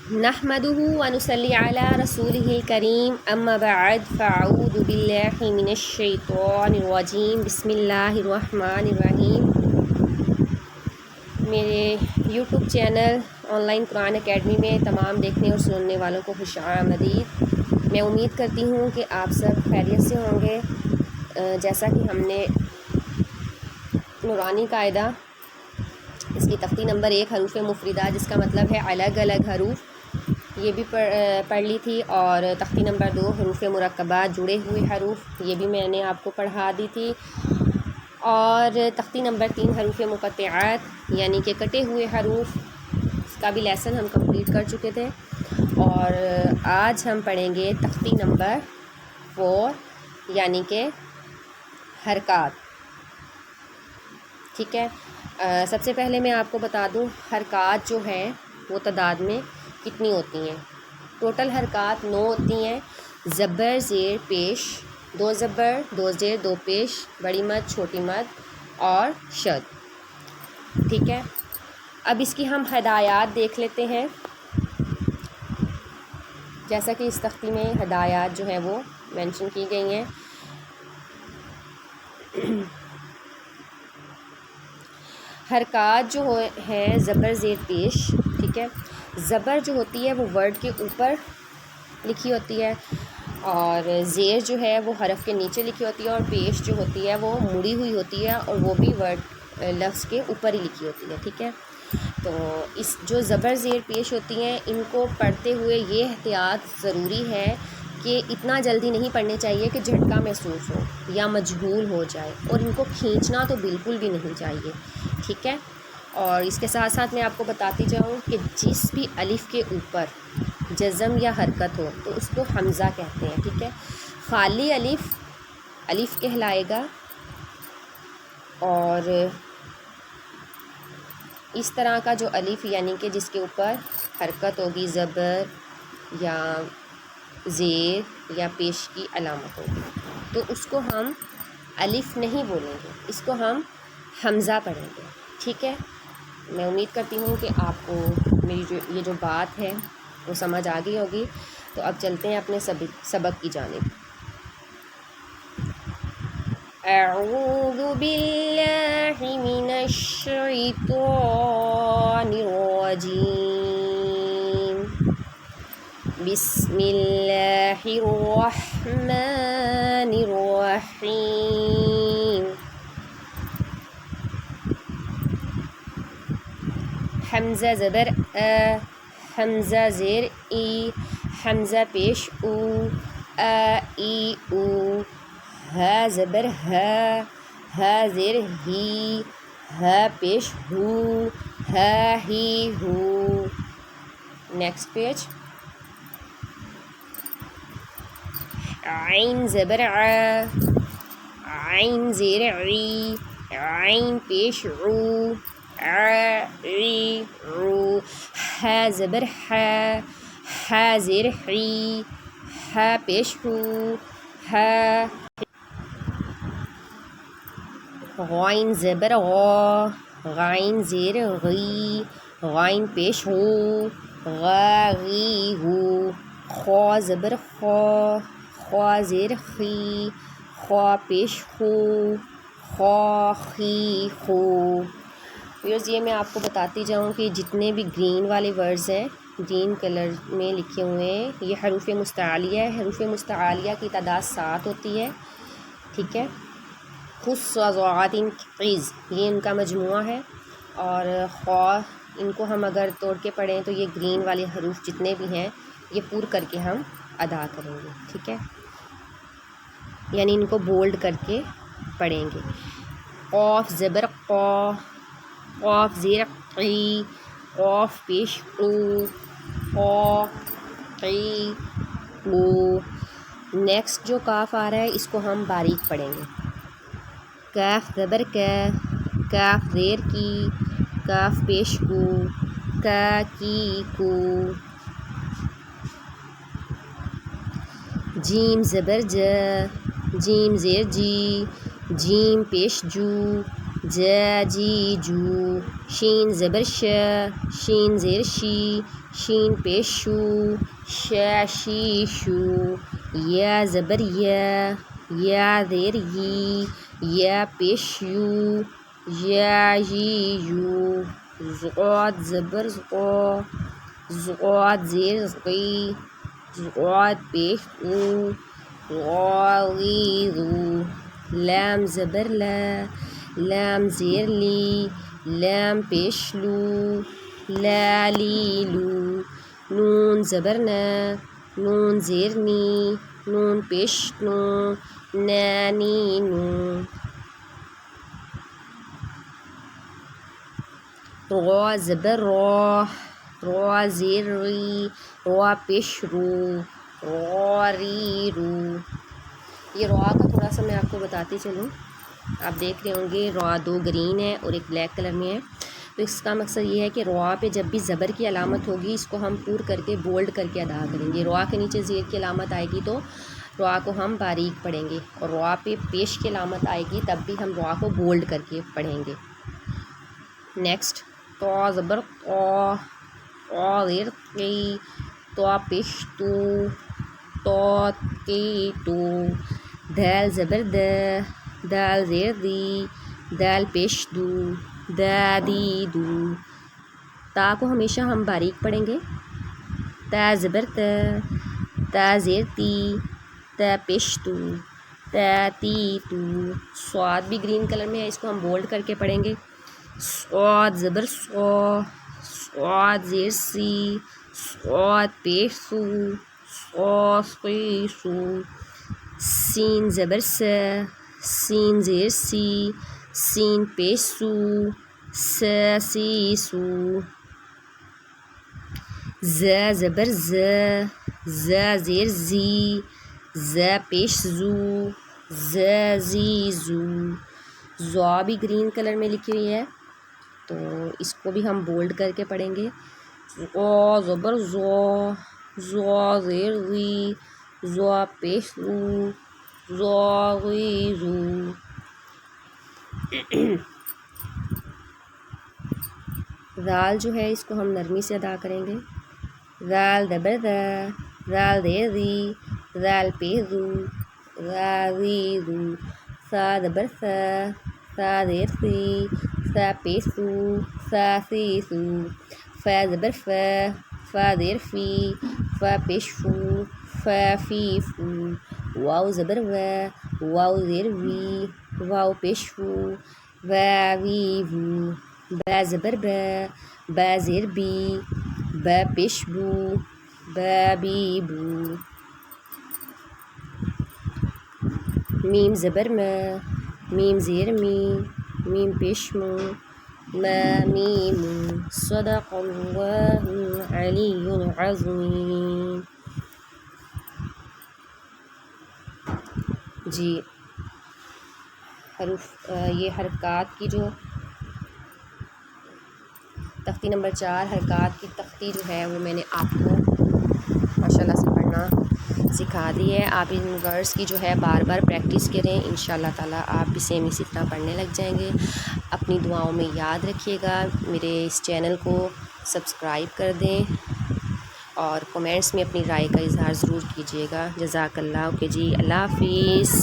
نحمده ونصلي على رسوله الكريم اما بعد فاعوذ باللہ من الشیطان الرجیم بسم اللہ الرحمن الرحیم۔ میرے YouTube channel on line Quran academy میں تمام دیکھنے اور سننے والوں کو خوش آمدید۔ میں امید کرتی ہوں کہ آپ سب خیریت سے ہوں گے۔ جیسا کہ ہم نے نورانی قاعدہ اس کی تختی نمبر 1 حروف مفردہ جس کا مطلب ہے الگ الگ حروف، یہ بھی پڑھ لی تھی، اور تختی نمبر 2 حروف مرکبات جڑے ہوئے حروف، یہ بھی میں نے آپ کو پڑھا دی تھی، اور تختی نمبر 3 حروف مقطعات یعنی کہ کٹے ہوئے حروف، اس کا بھی لیسن ہم کمپلیٹ کر چکے تھے۔ اور آج ہم پڑھیں گے تختی نمبر 4 یعنی کہ حرکات، ٹھیک ہے۔ سب سے پہلے میں آپ کو بتا دوں حرکات جو ہیں وہ تعداد میں کتنی ہوتی ہیں۔ ٹوٹل حرکات 9 ہوتی ہیں۔ زبر زیر پیش، 2 زبر 2 زیر 2 پیش، بڑی مد چھوٹی مد اور شد، ٹھیک ہے۔ اب اس کی ہم ہدایات دیکھ لیتے ہیں، جیسا کہ اس تختی میں ہدایات جو ہیں وہ مینشن کی گئی ہیں۔ حرکات جو ہیں زبر زیر پیش، ٹھیک ہے۔ زبر جو ہوتی ہے وہ ورڈ کے اوپر لکھی ہوتی ہے، اور زیر جو ہے وہ حرف کے نیچے لکھی ہوتی ہے، اور پیش جو ہوتی ہے وہ مڑی ہوئی ہوتی ہے، اور وہ بھی ورڈ لفظ کے اوپر ہی لکھی ہوتی ہے، ٹھیک ہے۔ تو اس جو زبر زیر پیش ہوتی ہیں ان کو پڑھتے ہوئے یہ احتیاط ضروری ہے کہ اتنا جلدی نہیں پڑھنے چاہیے کہ جھٹکا محسوس ہو یا مجہول ہو جائے، اور ان کو کھینچنا تو بالکل بھی نہیں چاہیے، ٹھیک ہے۔ اور اس کے ساتھ ساتھ میں آپ کو بتاتی جاؤں کہ جس بھی الف کے اوپر جزم یا حرکت ہو تو اس کو حمزہ کہتے ہیں، ٹھیک ہے۔ خالی الف کہلائے گا، اور اس طرح کا جو الف یعنی کہ جس کے اوپر حرکت ہوگی، زبر یا زیر یا پیش کی علامت ہوگی، تو اس کو ہم الف نہیں بولیں گے، اس کو ہم حمزہ پڑھیں گے، ٹھیک ہے۔ میں امید کرتی ہوں کہ آپ کو میری یہ جو بات ہے وہ سمجھ آ گئی ہوگی۔ تو اب چلتے ہیں اپنے سبق کی جانب۔ اعوذ باللہ من الشیطان الرجیم، بسم اللہ الرحمن الرحیم۔ حمزہ زبر حمزہ زیر ای، حمزہ پیش او، ای او، ہا زبر ہا زیر ہی، ہا پیش ہو، ہی ہو۔ Next page. عین زبر عین زیر عی، عین پیش عو، عی عو، ہا زبر ہا زیر حی، ہا پیش ہو، ہا۔ غین زبر غا، غین زیر غی، غین پیش غو، غا غی غو۔ خا زبر خا، خا زیر خی، خا پیش خو، خا خی خو۔ ویورز یہ میں آپ کو بتاتی جاؤں کہ جتنے بھی گرین والے ورڈز ہیں، گرین کلر میں لکھے ہوئے ہیں، یہ حروف مستعلیہ ہے۔ حروف مستعلیہ کی تعداد 7 ہوتی ہے، ٹھیک ہے۔ خص قیز یہ ان کا مجموعہ ہے، اور خوا ان کو ہم اگر توڑ کے پڑھیں تو یہ گرین والے حروف جتنے بھی ہیں یہ پور کر کے ہم ادا کریں گے، ٹھیک ہے، یعنی ان کو بولڈ کر کے پڑھیں گے۔ قاف زبر قا، قاف زیر قی، قاف پیش قو، قا قی قو۔ نیکسٹ جو کاف آ رہا ہے اس کو ہم باریک پڑھیں گے۔ کاف زبر کا، کاف زیر کی، کاف پیش کو، کا کی کو۔ جیم زبر جا، جیم زیر جی، جیم پیش جو، جا جی جو، شین زبر ش، شین زیر شی، شین پیش شو، شا شی شو، یا زبر یا زیر یی، یا پیش یو، یا جی یو، زقاد زبر زقو، زقاد زیر زقی، زقاد پیش او، غاضیضو، لام زبر لا، لام زیر لی، لام پیش لو، لا لی لو، نون زبر نا، نون زیر نی، نون پیش نو، نا نی نو، را زبر را، را زیر ری، را پیش رو، غاری رو۔ یہ را کا تھوڑا سا میں آپ کو بتاتی چلوں، آپ دیکھ رہے ہوں گے را دو گرین ہے اور ایک بلیک کلر میں ہے، تو اس کا مقصد یہ ہے کہ را پہ جب بھی زبر کی علامت ہوگی اس کو ہم پور کر کے بولڈ کر کے ادا کریں گے، را کے نیچے زیر کی علامت آئے گی تو را کو ہم باریک پڑھیں گے، اور را پہ پیش کی علامت آئے گی تب بھی ہم را کو بولڈ کر کے پڑھیں گے۔ نیکسٹ تو زبر تو، تو زیر قی، تو پیش تو، تو کی تو، دال زبر د، دال زیر دی، دال پیش دو، دا دی دو، تا کو ہمیشہ ہم باریک پڑھیں گے، تا زبر ت، تا زیر تی، تا پیش تو، تا تی تو، صاد بھی گرین کلر میں ہے، اس کو ہم بولڈ کر کے پڑھیں گے، صاد زبر صو، صاد زیر سی، صاد پیش سو، صو سی سو، سین زبر س، سین زیر سی، سین پیش سو، س سی سو، ز زبر ز، ز زیر زی، ز پیش زو، ز زی زو، زوا بھی گرین کلر میں لکھی ہوئی ہے تو اس کو بھی ہم بولڈ کر کے پڑھیں گے، زو زبر زو، زو زیر زی، زو پیش زو، زو غی زو۔ ذال جو ہے اس کو ہم نرمی سے ادا کریں گے، ذال زبر ذا، ذال زیر ذی، ذال پیش ذو، ذا ذی ذو، سا زبر سا، سا زیر سی، سا پیش سو، سا سی سو، فا زبر فا، فا زیر فی، فا پیش فو، فا فی فو، واو زبر وا، واو زیر وی، واو پیش فو، وا وی وو، با زبر با، با زیر بی، با پیش بو، با بی بو، میم زبر ما، میم زیر می، میم پیش مو، ما میمو، صدق اللہ العلی العظیم۔ جی حروف یہ حرکات کی جو تختی نمبر 4 حرکات کی تختی جو ہے وہ میں نے آپ کو ماشاءاللہ سے پڑھنا سکھا دی ہے، آپ ان ورڈز کی جو ہے بار بار پریکٹس کریں، انشاءاللہ تعالیٰ آپ بھی سیم اسی طرح پڑھنے لگ جائیں گے۔ اپنی دعاؤں میں یاد رکھیے گا، میرے اس چینل کو سبسکرائب کر دیں اور کمنٹس میں اپنی رائے کا اظہار ضرور کیجیے گا۔ جزاک اللہ، اوکے جی، اللہ حافظ۔